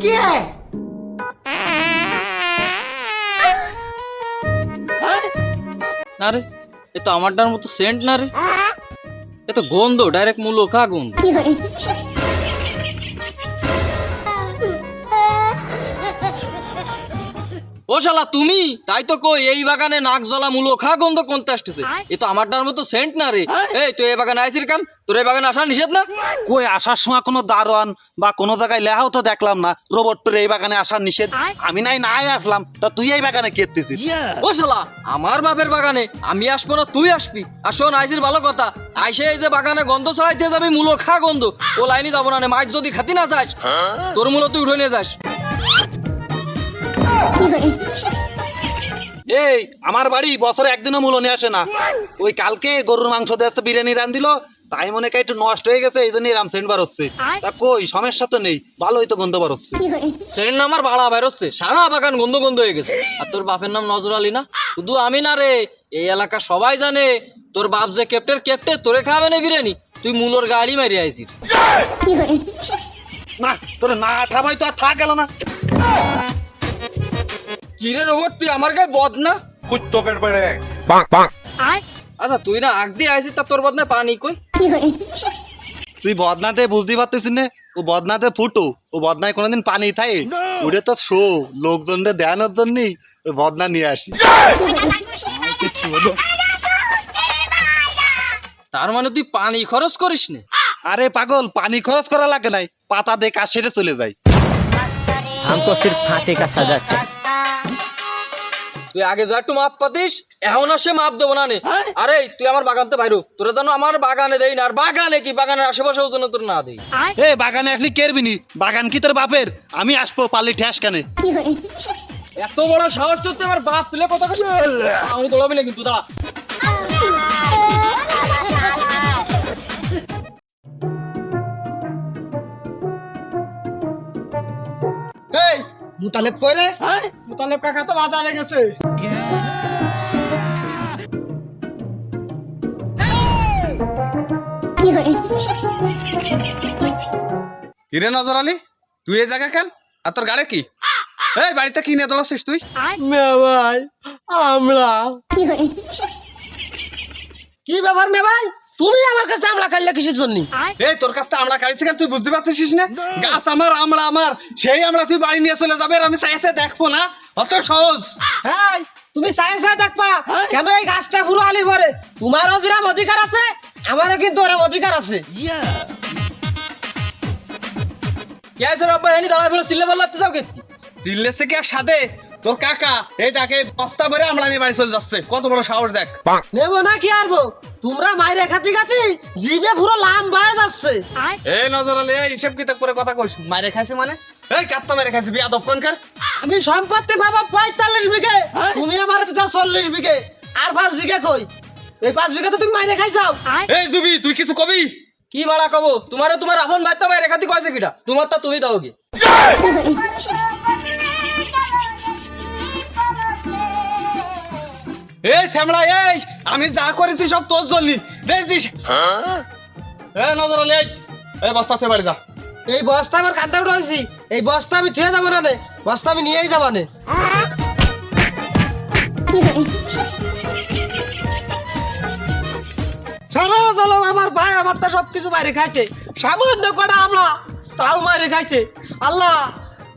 क्या है? না রে, এ তো আমারটার মতো সেন্ট না রে, এ তো গন্ধ, ডাইরেক্ট মূলো খা গন্ধ। ও শালা তুমি, তাই তো কই এই বাগানে নাক জ্বলা মূলো খা গন্ধ কোনতে আসতেছে? এ তো আমারটার মতো সেন্ট না রে। এই তুই এই বাগানে আইছিস কাম? তোর এই বাগানে আসা নিষেধ না? কই আসার সময় কোনো দারোয়ান বা কোনো জায়গায় লেখাও তো দেখলাম না রোবট তোর এই বাগানে আসার নিষেধ। আমি নাই আসলাম, তা তুই এই বাগানে কি করতেছিস? ও শালা, আমার বাপের বাগানে আমি আসবো না তুই আসবি? আর শোন, আইজির ভালো কথা, আইসে এই যে বাগানে গন্ধ ছড়াইতে যাবি মূলো খা গন্ধ, ও লাইনে যাবো না। মাছ যদি খাতি না যাস, তোর মূলো তুই উঠে নিয়ে যাস। এই আমার বাড়ি বছরে একদিনও মূল্য নিয়ে আসে না। ওই কালকে গরুর মাংস দিয়ে বিরিয়ানি রান দিল, তাই মনে হয় একটু নষ্ট হয়ে গেছে, এই জন্যই রাম সেন্ট বার হচ্ছে। তা কই সমস্যা তো নেই, ভালোই তো গন্ধ বার হচ্ছে। সেন্ট না আমার বাড়া বের হচ্ছে, সারা বাগান গন্ধ গন্ধ হয়ে গেছে। আর তোর বাপের নাম নজর আলী না? শুধু আমি না রে, এই এলাকা সবাই জানে তোর বাপ যে কেপ্টে তোরে খাবে না বিরিয়ানি, তুই মূলোর গাড়ি মারি আইছিস। না তোর না ঠাবাই তো আর থাক গেল না। কিরে রোবট, তুই আমার গায়ে বদ না? कुत्तों पेड़ पड़े আচ্ছা তুই না আগ দিয়ে আইছিস, তা তোর বদ না পানি কই? তুই বদনাতে বুঝতে পারতেছিস না, ও বদনাতে ফুটো, ও বদনায় কোনোদিন পানি থাকে ওটা তো শো লোকজনদের দেয়ানোর জন্যই ওই বদনা নিয়ে আসি। তার মানে তুই পানি খরচ করিস না? আরে পাগল, পানি খরচ করা লাগে নাই, পাতা দিয়ে কাজ সেরে চলে যায়। हमको सिर्फ फांसी का सजा चाहिए। তুই আগে যা একটু মাপ পাতিস, এখন আর সে মাপ দেবো না নে। আরে তুই আমার বাগানতে বাইরো, তোরা জানো আমার বাগানে দেই না। আর বাগানে কি, বাগানের আশেপাশেও যেন তোর না দেই। এ বাগানে আসলি কেরবি নি, বাগান কি তোর বাপের? আমি আসবো পালি ঠেস কানে। এত বড় সাহস করতে আমার বাপ তুলে কথা কইছ? আমি দৌড়াবি না কিন্তু, দাঁড়া। এই মুতালেব কই রে? মুতালেব কাকা তো বাজারে গেছে। কিরে নজর আলী, তুই এই জায়গা কেন? আর তোর গাড়ি কি? এই বাড়িতে কি নিয়ে দৌড়াচ্ছিস তুই? মে ভাই আমলা। কি ব্যাপার মে ভাই, তুমি আমার কাছে আমলা কাটলে কিসের জন্য? এই তোর কাছে আমরা কাড়িছি কেন তুই বুঝতে পারছিস না? গাছ আমার, আমলা আমার, সেই আমলা তুই বাড়ি নিয়ে চলে যাবে আর আমি চাইছে দেখবো না? অত সহজ? হ্যাঁ, তুমি সায়েন্স দেখবা কেন এই গাছটা পুরো আলি ভরে? তোমারও যেরকম অধিকার আছে, আমারও কিন্তু ওরকম অধিকার আছে। কি আছে রে আব্বা, এনি দাঁড়ায় ফেলো, সিল্লে বললাতে যাও কে? দিল্লেছে কি আর সাদে? তোর কাকা এই দেখে বস্তা ভরে আমলা নিয়ে বাড়ি চলে যাচ্ছে, কত বড় সাহস দেখ। নেব না কি আরবো? তোমরা মাইরে খাতি খাতি জিভে পুরো লাম বায়ে যাচ্ছে। এই নজর আলী, এই হিসেব কিতাব করে কথা কইস। মারে খাইছে মানে? এই কাত্তা মেরে খাইছে, বিয়া দপকন কর। আমি সম্পত্তি বাবা 45 বিঘে, তুমি আমার দিতে 40 বিঘে, আর 5 বিঘে কই? এই 5 বিঘা তো তুমি মাইরে খাইছাও। এই জুবি, তুই কিছু কবি? কি বাড়া কব? তোমার আপন ভাই তো ভাই রেখাতি কইছে কিটা? তোমার তা তুমি দাও কি? এই শ্যামলা, এই আমি যা করেছি সব তোর জন্য দেখছিস? এই নজর আলী, এই বস্তাতে বাড়ি যা। এই বস্তা আমার কাঁধে রয়েছি, এই বস্তা আমি থুয়ে যাবো না রে, বস্তা আমি নিয়েই যাবো না। সারা জলম আমার ভাই আমার তো সবকিছু বাইরে খাইছে, সামান্য কটা আমলা তাও মারে খাইছে। আল্লাহ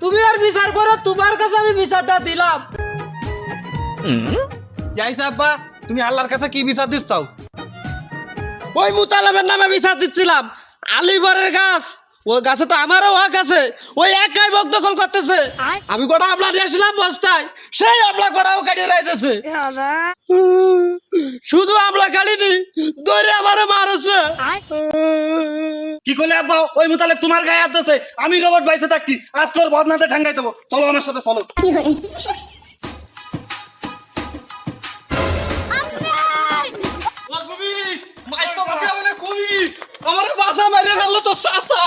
তুমি আর বিচার করো, তোমার কাছে আমি বিচারটা দিলাম। যাইছে আব্বা, তুমি আল্লাহর কাছে কি বিচার দিচ্ছাও? ওই মুতালেবের নামে বিচার দিচ্ছিলাম। আলিবরের গাছ, ওই গাছে তো আমারও হক আছে, ওই একাই বক দখল করতেছে। আমি কটা আমলা দিয়ে আসলাম বস্তায়, সেই আমলা কটাও কাটিয়ে রাইতেছে। শুধু আমলা কাটিনি, ধরে আমারও মারছে। কি করলে আব্বা? ওই মুতালেব তোমার গায়ে হাত দিয়েছে, আমি রোবট বাইতে থাকি, আজকে ওর বদনাতে ঠাঙ্গাই দেবো। চলো আমার সাথে, চলো। আমার বাসা মেরে ফেললো তো চাচা।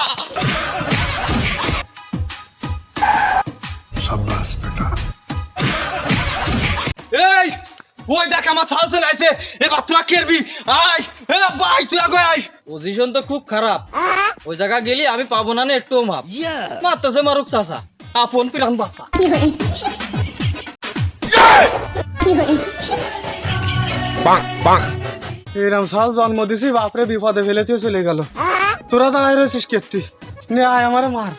এই ওই দেখ আমার ছাল চলে আইছে, এবার তোরা কেরবি। আয় এ ভাই, তুই আগে আয়। পজিশন তো খুব খারাপ, ওই জায়গা গেলি আমি পাবো না একটু মাপ। মারতেছে মারুক চাচা। আপন প্রাণ বাচ্চা এরম সাল জন্ম দিছি বাপরে বিপদে ফেলেছে চলে গেল তোরা দাঁড়ায় রয়েছিস কেত্তি নে আয় আমারে মার